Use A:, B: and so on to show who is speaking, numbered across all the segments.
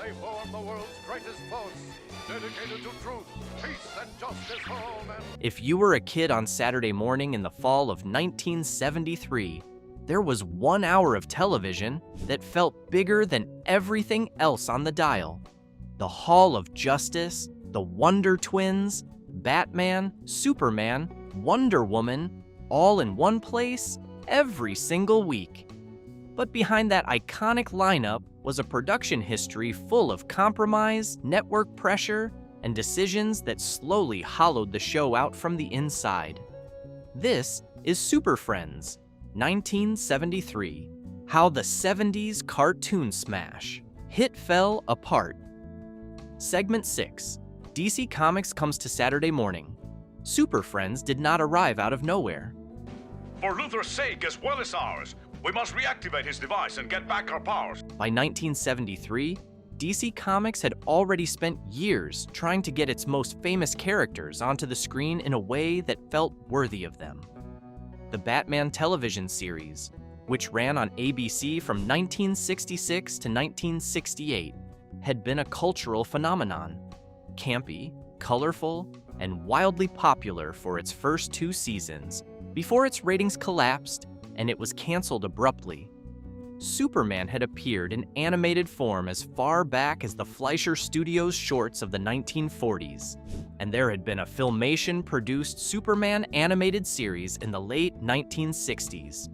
A: They form the world's greatest force, dedicated to truth, peace, and justice for all men.
B: If you were a kid on Saturday morning in the fall of 1973, there was 1 hour of television that felt bigger than everything else on the dial. The Hall of Justice, the Wonder Twins, Batman, Superman, Wonder Woman, all in one place every single week. But behind that iconic lineup was a production history full of compromise, network pressure, and decisions that slowly hollowed the show out from the inside. This is Super Friends, 1973, how the 70s cartoon smash hit fell apart. Segment 6, DC Comics comes to Saturday morning. Super Friends did not arrive out of nowhere.
C: For Luthor's sake as well as ours, we must reactivate his device and get back our powers.
B: By 1973, DC Comics had already spent years trying to get its most famous characters onto the screen in a way that felt worthy of them. The Batman television series, which ran on ABC from 1966 to 1968, had been a cultural phenomenon. Campy, colorful, and wildly popular for its first 2 seasons, before its ratings collapsed and it was canceled abruptly. Superman had appeared in animated form as far back as the Fleischer Studios shorts of the 1940s, and there had been a Filmation-produced Superman animated series in the late 1960s.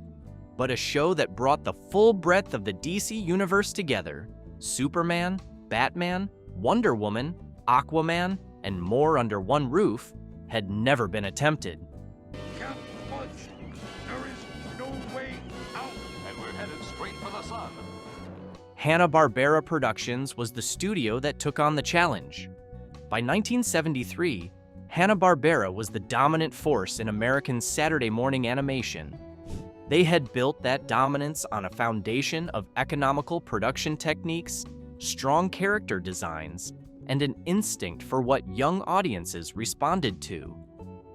B: But a show that brought the full breadth of the DC universe together, Superman, Batman, Wonder Woman, Aquaman, and more under one roof, had never been attempted.
A: Can't budge. There is no way out. And we're headed straight for the sun.
B: Hanna-Barbera Productions was the studio that took on the challenge. By 1973, Hanna-Barbera was the dominant force in American Saturday morning animation. They had built that dominance on a foundation of economical production techniques, strong character designs, and an instinct for what young audiences responded to.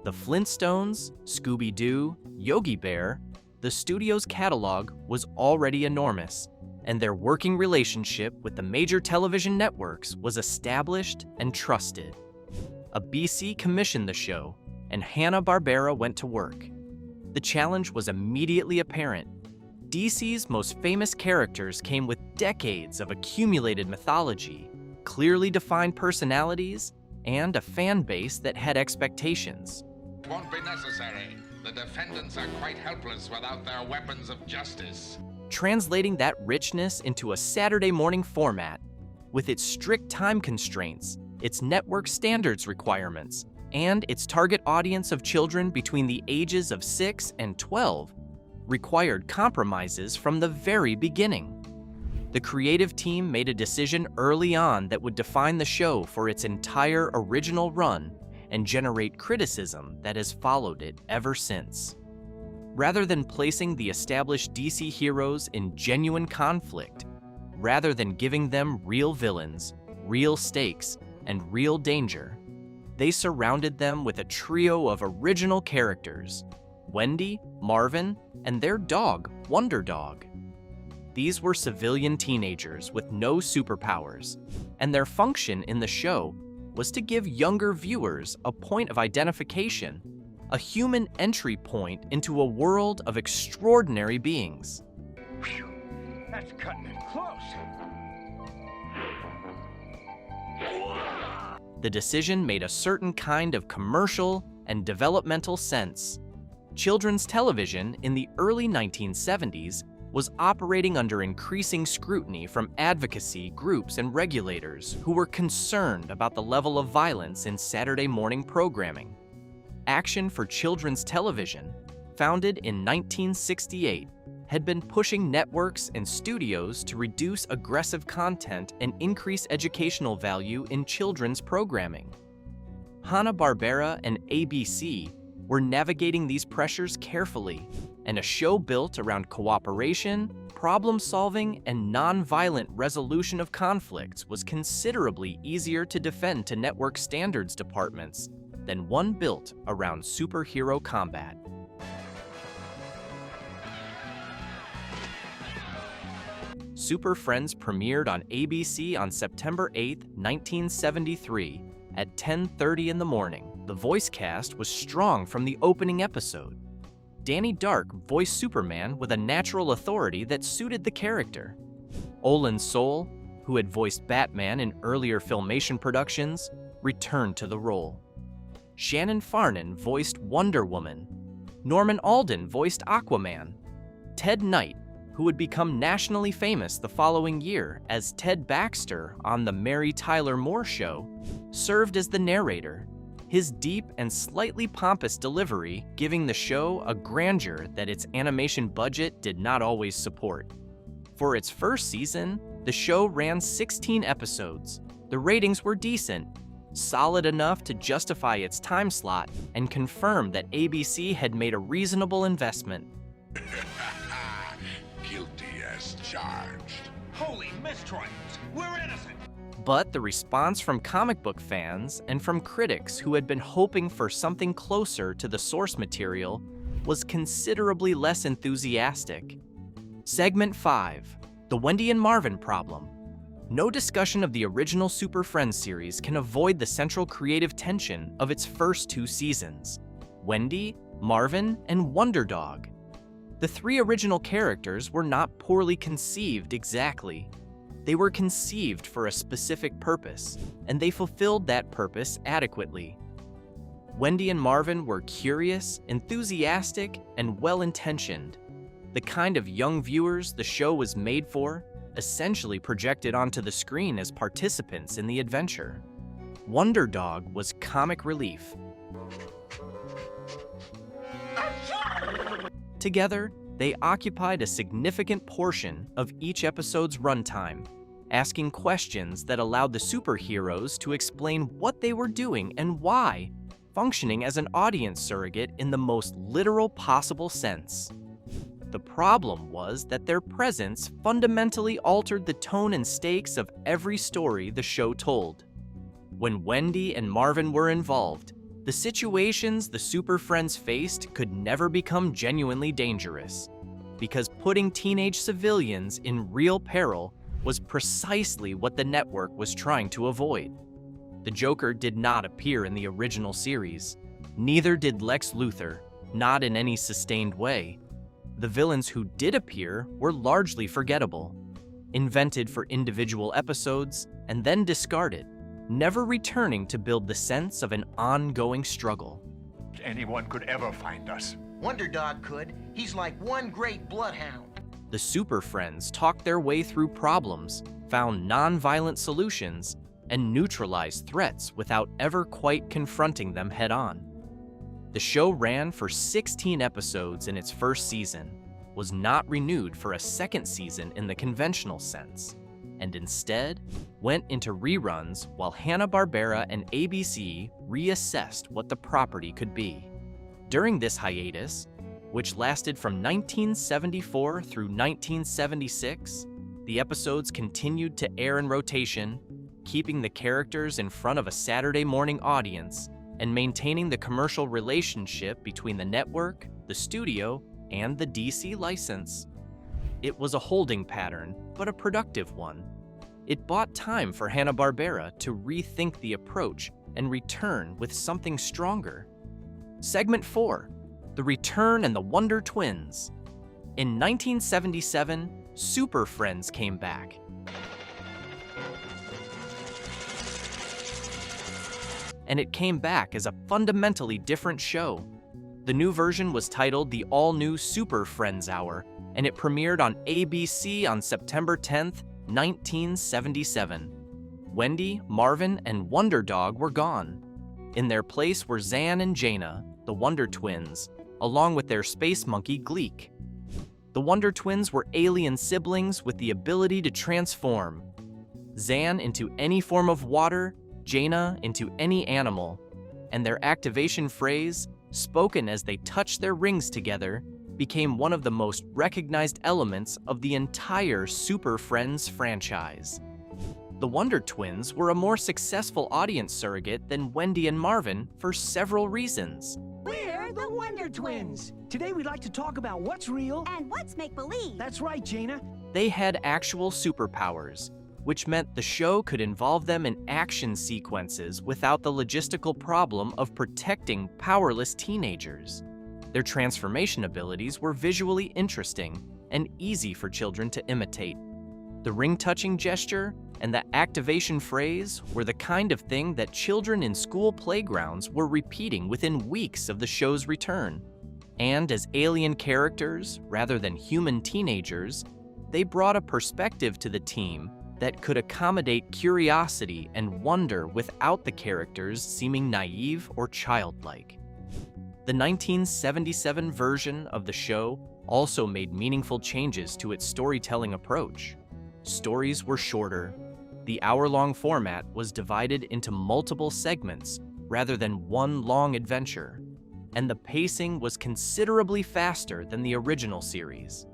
B: The Flintstones, Scooby-Doo, Yogi Bear, the studio's catalog was already enormous, and their working relationship with the major television networks was established and trusted. A BC commissioned the show, and Hanna-Barbera went to work. The challenge was immediately apparent. DC's most famous characters came with decades of accumulated mythology, clearly defined personalities, and a fan base that had expectations.
D: It won't be necessary. The defendants are quite helpless without their weapons of justice.
B: Translating that richness into a Saturday morning format, with its strict time constraints, its network standards requirements, and its target audience of children between the ages of 6 and 12, required compromises from the very beginning. The creative team made a decision early on that would define the show for its entire original run and generate criticism that has followed it ever since. Rather than placing the established DC heroes in genuine conflict, rather than giving them real villains, real stakes, and real danger, they surrounded them with a trio of original characters, Wendy, Marvin, and their dog, Wonder Dog. These were civilian teenagers with no superpowers, and their function in the show was to give younger viewers a point of identification, a human entry point into a world of extraordinary beings.
A: Whew, that's cutting it close.
B: The decision made a certain kind of commercial and developmental sense. Children's television in the early 1970s was operating under increasing scrutiny from advocacy groups and regulators who were concerned about the level of violence in Saturday morning programming. Action for Children's Television, founded in 1968, had been pushing networks and studios to reduce aggressive content and increase educational value in children's programming. Hanna-Barbera and ABC were navigating these pressures carefully, and a show built around cooperation, problem-solving, and non-violent resolution of conflicts was considerably easier to defend to network standards departments than one built around superhero combat. Super Friends premiered on ABC on September 8, 1973 at 10:30 in the morning. The voice cast was strong from the opening episode. Danny Dark voiced Superman with a natural authority that suited the character. Olin Soul, who had voiced Batman in earlier Filmation productions, returned to the role. Shannon Farnan voiced Wonder Woman. Norman Alden voiced Aquaman. Ted Knight, who would become nationally famous the following year as Ted Baxter on The Mary Tyler Moore Show, served as the narrator, his deep and slightly pompous delivery giving the show a grandeur that its animation budget did not always support. For its first season, the show ran 16 episodes. The ratings were decent, solid enough to justify its time slot and confirm that ABC had made a reasonable investment.
D: Guilty as charged.
A: Holy mistrials! We're innocent!
B: But the response from comic book fans and from critics who had been hoping for something closer to the source material was considerably less enthusiastic. Segment 5, The Wendy and Marvin Problem. No discussion of the original Super Friends series can avoid the central creative tension of its first 2 seasons: Wendy, Marvin, and Wonder Dog. The 3 original characters were not poorly conceived exactly. They were conceived for a specific purpose, and they fulfilled that purpose adequately. Wendy and Marvin were curious, enthusiastic, and well-intentioned. The kind of young viewers the show was made for, essentially projected onto the screen as participants in the adventure. Wonder Dog was comic relief. Together, they occupied a significant portion of each episode's runtime, asking questions that allowed the superheroes to explain what they were doing and why, functioning as an audience surrogate in the most literal possible sense. The problem was that their presence fundamentally altered the tone and stakes of every story the show told. When Wendy and Marvin were involved, the situations the Super Friends faced could never become genuinely dangerous, because putting teenage civilians in real peril was precisely what the network was trying to avoid. The Joker did not appear in the original series. Neither did Lex Luthor, not in any sustained way. The villains who did appear were largely forgettable, invented for individual episodes and then discarded, never returning to build the sense of an ongoing struggle.
A: Anyone could ever find us.
E: Wonder Dog could. He's like one great bloodhound.
B: The Super Friends talked their way through problems, found non-violent solutions, and neutralized threats without ever quite confronting them head-on. The show ran for 16 episodes in its first season, was not renewed for a second season in the conventional sense, and instead went into reruns while Hanna-Barbera and ABC reassessed what the property could be. During this hiatus, which lasted from 1974 through 1976, the episodes continued to air in rotation, keeping the characters in front of a Saturday morning audience and maintaining the commercial relationship between the network, the studio, and the DC license. It was a holding pattern, but a productive one. It bought time for Hanna-Barbera to rethink the approach and return with something stronger. Segment 4, The Return and the Wonder Twins. In 1977, Super Friends came back. And it came back as a fundamentally different show. The new version was titled the all-new Super Friends Hour, and it premiered on ABC on September 10th, 1977. Wendy, Marvin, and Wonder Dog were gone. In their place were Zan and Jaina, the Wonder Twins, along with their space monkey Gleek. The Wonder Twins were alien siblings with the ability to transform. Zan into any form of water, Jaina into any animal, and their activation phrase, spoken as they touched their rings together, became one of the most recognized elements of the entire Super Friends franchise. The Wonder Twins were a more successful audience surrogate than Wendy and Marvin for several reasons.
F: We're the Wonder Twins. Today we'd like to talk about what's real
G: And what's make-believe?
F: That's right, Jaina.
B: They had actual superpowers, which meant the show could involve them in action sequences without the logistical problem of protecting powerless teenagers. Their transformation abilities were visually interesting and easy for children to imitate. The ring-touching gesture and the activation phrase were the kind of thing that children in school playgrounds were repeating within weeks of the show's return. And as alien characters, rather than human teenagers, they brought a perspective to the team that could accommodate curiosity and wonder without the characters seeming naive or childlike. The 1977 version of the show also made meaningful changes to its storytelling approach. Stories were shorter. The hour-long format was divided into multiple segments rather than one long adventure, and the pacing was considerably faster than the original series.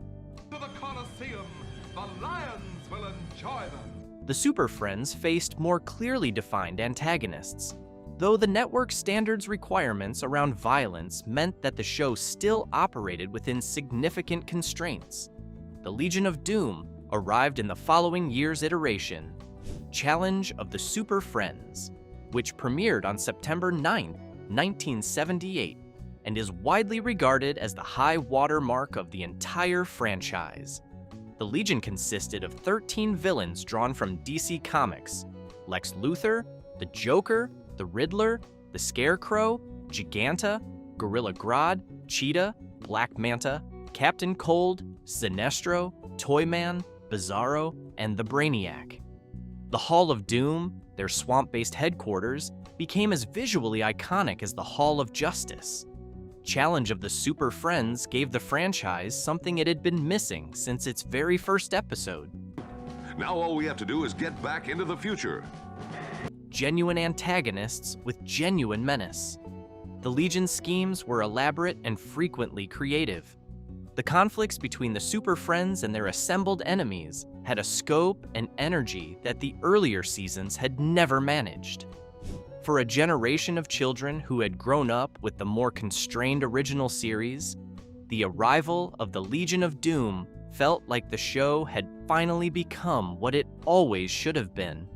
A: To the Colosseum, the lions will enjoy them.
B: The Super Friends faced more clearly defined antagonists, though the network's standards requirements around violence meant that the show still operated within significant constraints. The Legion of Doom arrived in the following year's iteration, Challenge of the Super Friends, which premiered on September 9, 1978, and is widely regarded as the high water mark of the entire franchise. The Legion consisted of 13 villains drawn from DC Comics: Lex Luthor, the Joker, the Riddler, the Scarecrow, Giganta, Gorilla Grodd, Cheetah, Black Manta, Captain Cold, Sinestro, Toyman, Bizarro, and the Brainiac. The Hall of Doom, their swamp-based headquarters, became as visually iconic as the Hall of Justice. Challenge of the Super Friends gave the franchise something it had been missing since its very first episode.
F: Now all we have to do is get back into the future.
B: Genuine antagonists with genuine menace. The Legion's schemes were elaborate and frequently creative. The conflicts between the Super Friends and their assembled enemies had a scope and energy that the earlier seasons had never managed. For a generation of children who had grown up with the more constrained original series, the arrival of the Legion of Doom felt like the show had finally become what it always should have been.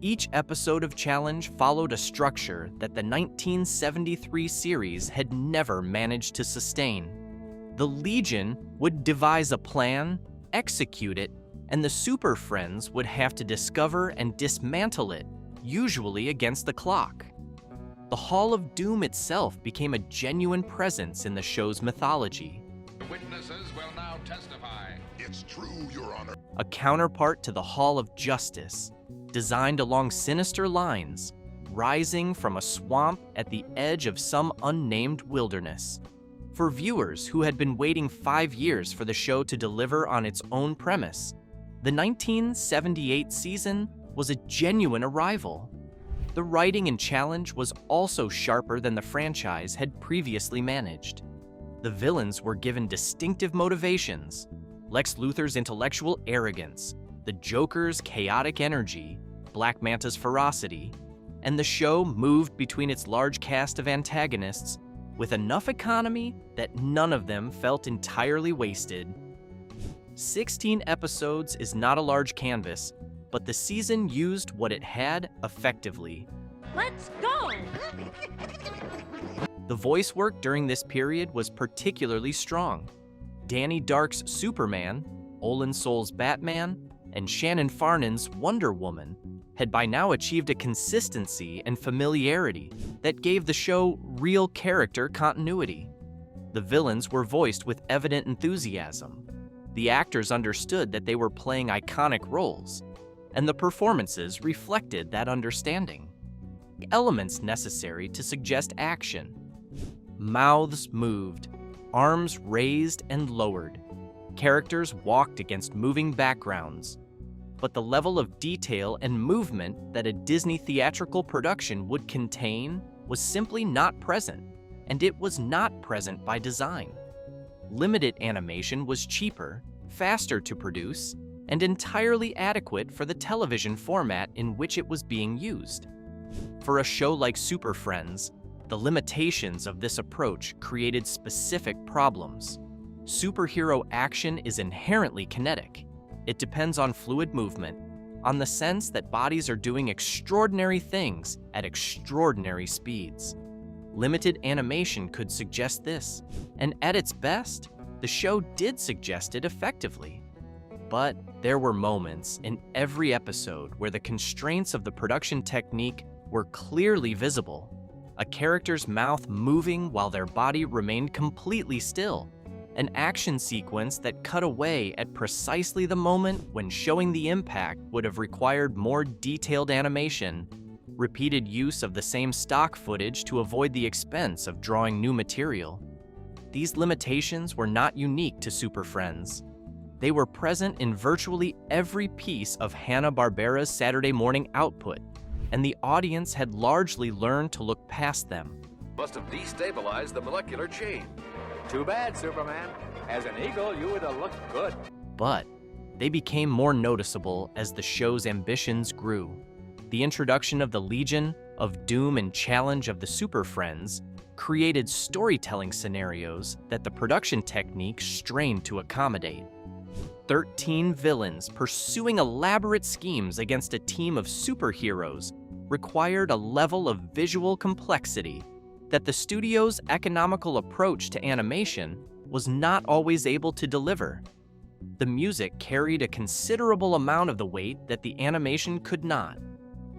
B: Each episode of Challenge followed a structure that the 1973 series had never managed to sustain. The Legion would devise a plan, execute it, and the Super Friends would have to discover and dismantle it, usually against the clock. The Hall of Doom itself became a genuine presence in the show's mythology.
D: The witnesses will now testify.
A: It's true, Your Honor.
B: A counterpart to the Hall of Justice, designed along sinister lines, rising from a swamp at the edge of some unnamed wilderness. For viewers who had been waiting 5 years for the show to deliver on its own premise, the 1978 season was a genuine arrival. The writing in Challenge was also sharper than the franchise had previously managed. The villains were given distinctive motivations: Lex Luthor's intellectual arrogance, the Joker's chaotic energy, Black Manta's ferocity, and the show moved between its large cast of antagonists with enough economy that none of them felt entirely wasted. 16 episodes is not a large canvas, but the season used what it had effectively.
G: Let's go!
B: The voice work during this period was particularly strong. Danny Dark's Superman, Olin Soule's Batman, and Shannon Farnon's Wonder Woman had by now achieved a consistency and familiarity that gave the show real character continuity. The villains were voiced with evident enthusiasm. The actors understood that they were playing iconic roles, and the performances reflected that understanding. Elements necessary to suggest action. Mouths moved, arms raised and lowered. Characters walked against moving backgrounds. But the level of detail and movement that a Disney theatrical production would contain was simply not present, and it was not present by design. Limited animation was cheaper, faster to produce, and entirely adequate for the television format in which it was being used. For a show like Super Friends, the limitations of this approach created specific problems. Superhero action is inherently kinetic, It depends on fluid movement, on the sense that bodies are doing extraordinary things at extraordinary speeds. Limited animation could suggest this, and at its best, the show did suggest it effectively. But there were moments in every episode where the constraints of the production technique were clearly visible. A character's mouth moving while their body remained completely still. An action sequence that cut away at precisely the moment when showing the impact would have required more detailed animation. Repeated use of the same stock footage to avoid the expense of drawing new material. These limitations were not unique to Super Friends. They were present in virtually every piece of Hanna-Barbera's Saturday morning output, and the audience had largely learned to look past them.
F: Must have destabilized the molecular chain.
G: Too bad, Superman. As an eagle, you would have looked good.
B: But they became more noticeable as the show's ambitions grew. The introduction of the Legion of Doom and Challenge of the Super Friends created storytelling scenarios that the production technique strained to accommodate. 13 villains pursuing elaborate schemes against a team of superheroes required a level of visual complexity that the studio's economical approach to animation was not always able to deliver. The music carried a considerable amount of the weight that the animation could not.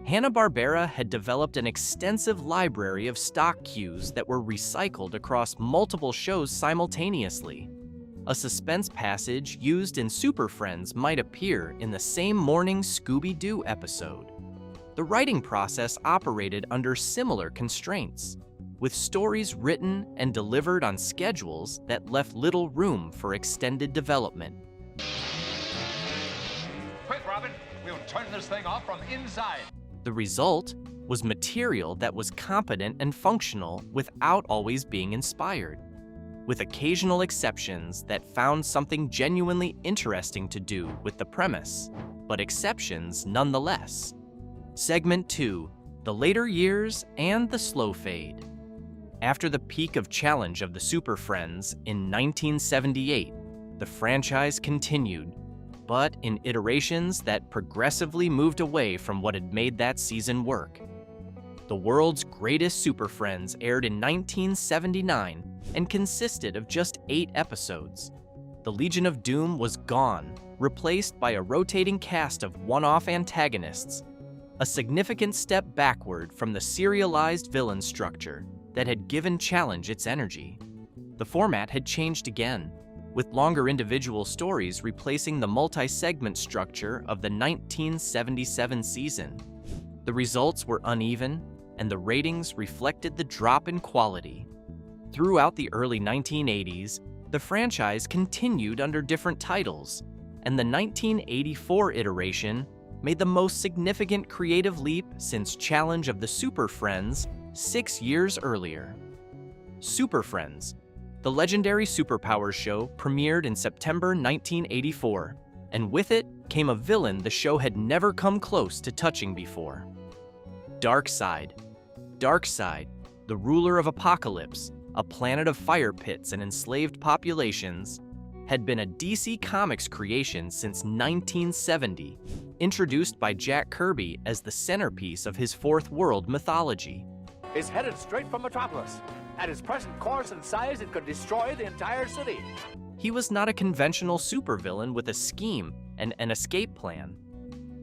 B: Hanna-Barbera had developed an extensive library of stock cues that were recycled across multiple shows simultaneously. A suspense passage used in Super Friends might appear in the same morning Scooby-Doo episode. The writing process operated under similar constraints, with stories written and delivered on schedules that left little room for extended development.
G: Quick, Robin. We'll turn this thing off from inside.
B: The result was material that was competent and functional without always being inspired, with occasional exceptions that found something genuinely interesting to do with the premise, but exceptions nonetheless. Segment 2, the later years and the slow fade. After the peak of challenge of the Super Friends in 1978, the franchise continued, but in iterations that progressively moved away from what had made that season work. The World's Greatest Super Friends aired in 1979 and consisted of just 8 episodes. The Legion of Doom was gone, replaced by a rotating cast of one-off antagonists, a significant step backward from the serialized villain structure that had given Challenge its energy. The format had changed again, with longer individual stories replacing the multi-segment structure of the 1977 season. The results were uneven, and the ratings reflected the drop in quality. Throughout the early 1980s, the franchise continued under different titles, and the 1984 iteration made the most significant creative leap since Challenge of the Super Friends 6 years earlier. Super Friends, the legendary superpowers show, premiered in September 1984, and with it came a villain the show had never come close to touching before. Darkseid. Darkseid, the ruler of Apocalypse, a planet of fire pits and enslaved populations, had been a DC Comics creation since 1970, introduced by Jack Kirby as the centerpiece of his Fourth World mythology.
G: It's headed straight for Metropolis. At its present course and size, it could destroy the entire city.
B: He was not a conventional supervillain with a scheme and an escape plan.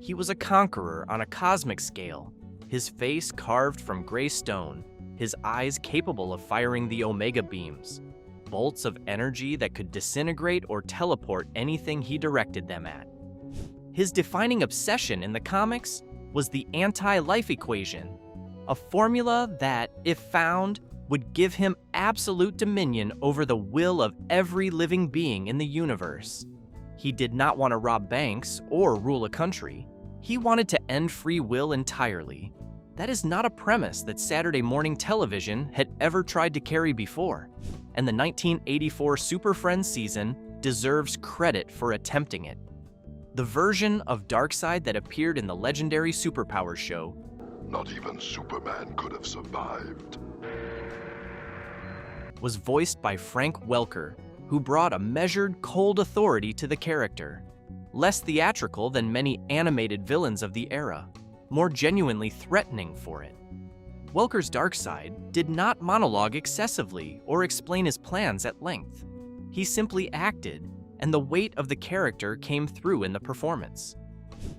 B: He was a conqueror on a cosmic scale, his face carved from gray stone, his eyes capable of firing the Omega beams, bolts of energy that could disintegrate or teleport anything he directed them at. His defining obsession in the comics was the anti-life equation, a formula that, if found, would give him absolute dominion over the will of every living being in the universe. He did not want to rob banks or rule a country. He wanted to end free will entirely. That is not a premise that Saturday morning television had ever tried to carry before, and the 1984 Super Friends season deserves credit for attempting it. The version of Darkseid that appeared in the legendary Superpowers show,
F: Not even Superman could have survived.
B: was voiced by Frank Welker, who brought a measured, cold authority to the character. less theatrical than many animated villains of the era, more genuinely threatening for it. Welker's Darkseid did not monologue excessively or explain his plans at length. He simply acted, and the weight of the character came through in the performance.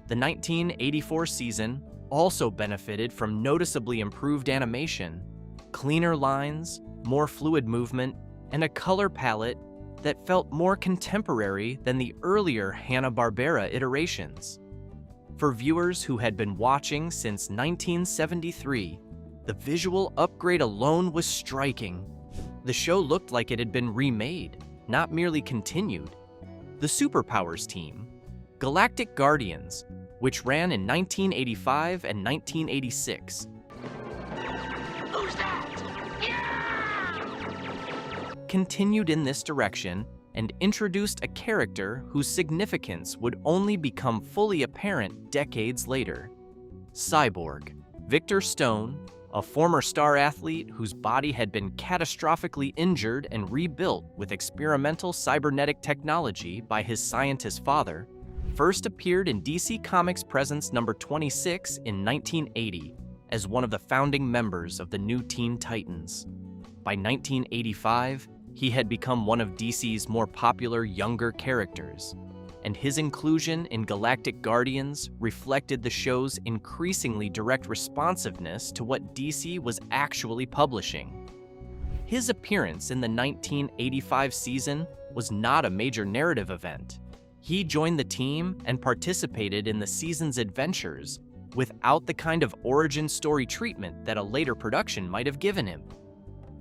B: The 1984 season also benefited from noticeably improved animation, cleaner lines, more fluid movement, and a color palette that felt more contemporary than the earlier Hanna-Barbera iterations. For viewers who had been watching since 1973, the visual upgrade alone was striking. The show looked like it had been remade, not merely continued. The Superpowers team, Galactic Guardians, which ran in 1985 and 1986.
H: Who's that?
B: Continued in this direction and introduced a character whose significance would only become fully apparent decades later. Cyborg, Victor Stone, a former star athlete whose body had been catastrophically injured and rebuilt with experimental cybernetic technology by his scientist father, first appeared in DC Comics Presents number 26 in 1980 as one of the founding members of the new Teen Titans. By 1985, he had become one of DC's more popular younger characters, and his inclusion in Galactic Guardians reflected the show's increasingly direct responsiveness to what DC was actually publishing. His appearance in the 1985 season was not a major narrative event. He joined the team and participated in the season's adventures without the kind of origin story treatment that a later production might have given him.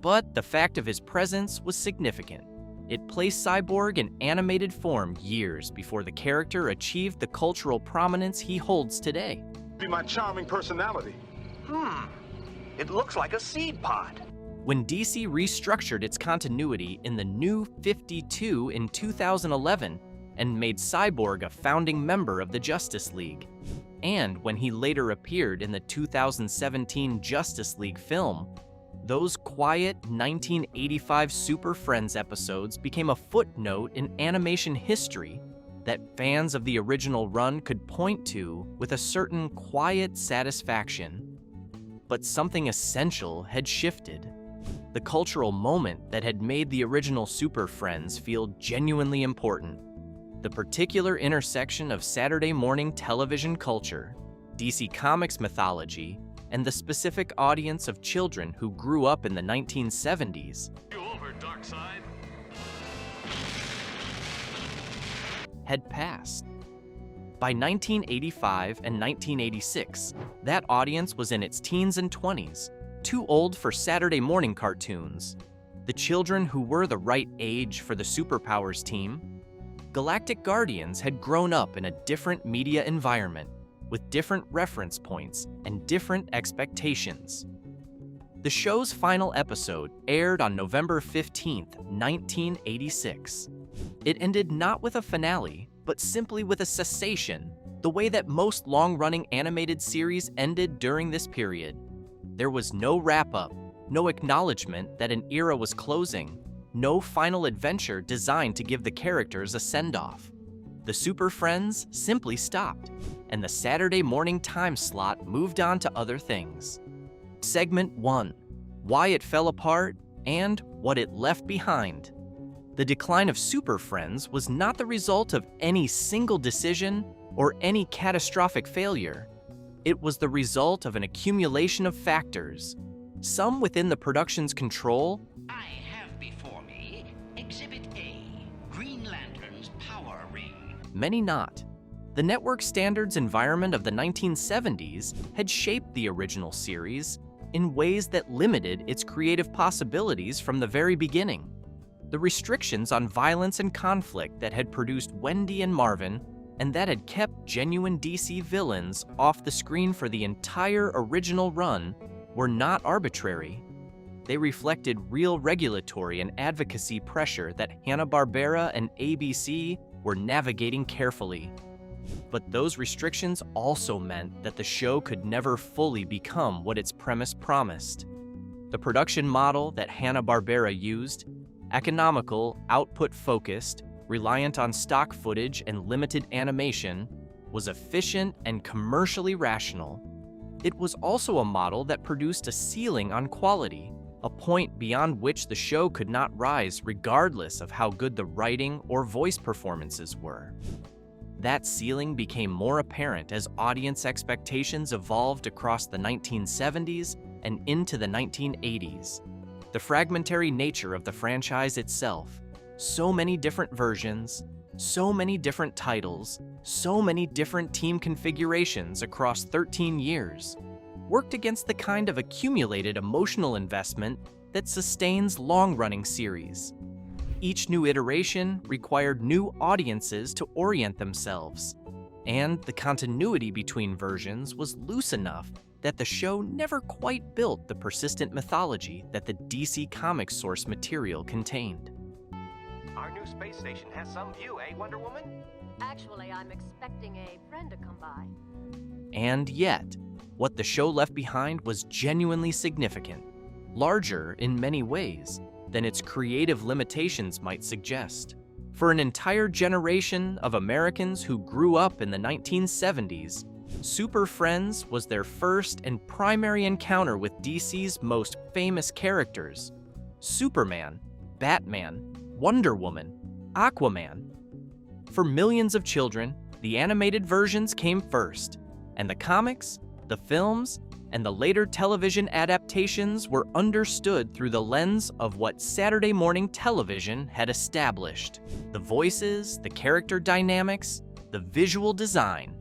B: But the fact of his presence was significant. It placed Cyborg in animated form years before the character achieved the cultural prominence he holds today.
I: Be my charming personality.
E: It looks like a seed pod.
B: When DC restructured its continuity in the New 52 in 2011 and made Cyborg a founding member of the Justice League, and when he later appeared in the 2017 Justice League film, those quiet 1985 Super Friends episodes became a footnote in animation history that fans of the original run could point to with a certain quiet satisfaction. But something essential had shifted. The cultural moment that had made the original Super Friends feel genuinely important. The particular intersection of Saturday morning television culture, DC Comics mythology, and the specific audience of children who grew up in the 1970s
C: You over, Darkseid.
B: had passed. By 1985 and 1986, that audience was in its teens and 20s, too old for Saturday morning cartoons. The children who were the right age for the Superpowers team, Galactic Guardians had grown up in a different media environment, with different reference points and different expectations. The show's final episode aired on November 15th, 1986. It ended not with a finale, but simply with a cessation, the way that most long-running animated series ended during this period. There was no wrap-up, no acknowledgement that an era was closing, no final adventure designed to give the characters a send-off. The Super Friends simply stopped, and the Saturday morning time slot moved on to other things. Segment 1, Why It Fell Apart and What It Left Behind. The decline of Super Friends was not the result of any single decision or any catastrophic failure. It was the result of an accumulation of factors, some within the production's control.
H: I have before me Exhibit A, Green Lantern's power ring.
B: Many not. The network standards environment of the 1970s had shaped the original series in ways that limited its creative possibilities from the very beginning. The restrictions on violence and conflict that had produced Wendy and Marvin and that had kept genuine DC villains off the screen for the entire original run were not arbitrary. They reflected real regulatory and advocacy pressure that Hanna-Barbera and ABC were navigating carefully. But those restrictions also meant that the show could never fully become what its premise promised. The production model that Hanna-Barbera used, economical, output-focused, reliant on stock footage and limited animation, was efficient and commercially rational, it was also a model that produced a ceiling on quality, a point beyond which the show could not rise regardless of how good the writing or voice performances were. That ceiling became more apparent as audience expectations evolved across the 1970s and into the 1980s. The fragmentary nature of the franchise itself, so many different versions, so many different titles, so many different team configurations across 13 years, worked against the kind of accumulated emotional investment that sustains long-running series. Each new iteration required new audiences to orient themselves, and the continuity between versions was loose enough that the show never quite built the persistent mythology that the DC Comics source material contained.
J: Our new space station has some view, eh, Wonder Woman?
K: Actually, I'm expecting a friend to come by.
B: And yet, what the show left behind was genuinely significant, larger in many ways than its creative limitations might suggest. For an entire generation of Americans who grew up in the 1970s, Super Friends was their first and primary encounter with DC's most famous characters: Superman, Batman, Wonder Woman, Aquaman. For millions of children, the animated versions came first, and the comics, the films, and the later television adaptations were understood through the lens of what Saturday morning television had established. The voices, the character dynamics, the visual design.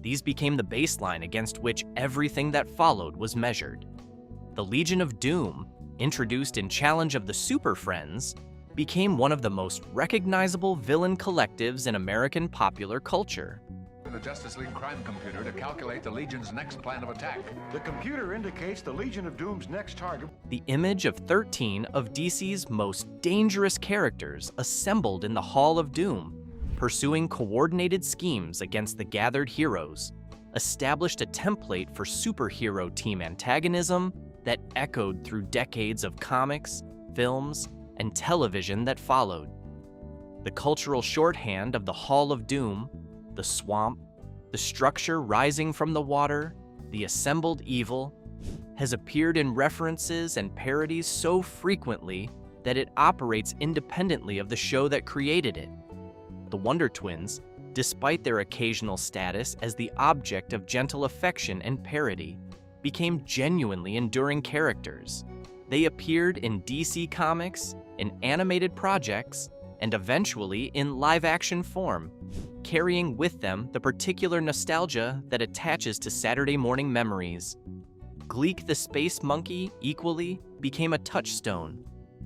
B: These became the baseline against which everything that followed was measured. The Legion of Doom, introduced in Challenge of the Super Friends, became one of the most recognizable villain collectives in American popular culture.
A: The Justice League crime computer to calculate the Legion's next plan of attack.
I: The computer indicates the Legion of Doom's next target.
B: The image of 13 of DC's most dangerous characters assembled in the Hall of Doom, pursuing coordinated schemes against the gathered heroes, established a template for superhero team antagonism that echoed through decades of comics, films, and television that followed. The cultural shorthand of the Hall of Doom, the swamp, the structure rising from the water, the assembled evil, has appeared in references and parodies so frequently that it operates independently of the show that created it. The Wonder Twins, despite their occasional status as the object of gentle affection and parody, became genuinely enduring characters. They appeared in DC Comics, in animated projects, and eventually in live-action form, carrying with them the particular nostalgia that attaches to Saturday morning memories. Gleek the Space Monkey equally became a touchstone,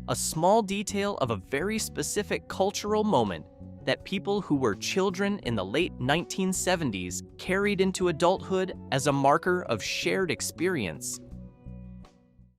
B: a small detail of a very specific cultural moment that people who were children in the late 1970s carried into adulthood as a marker of shared experience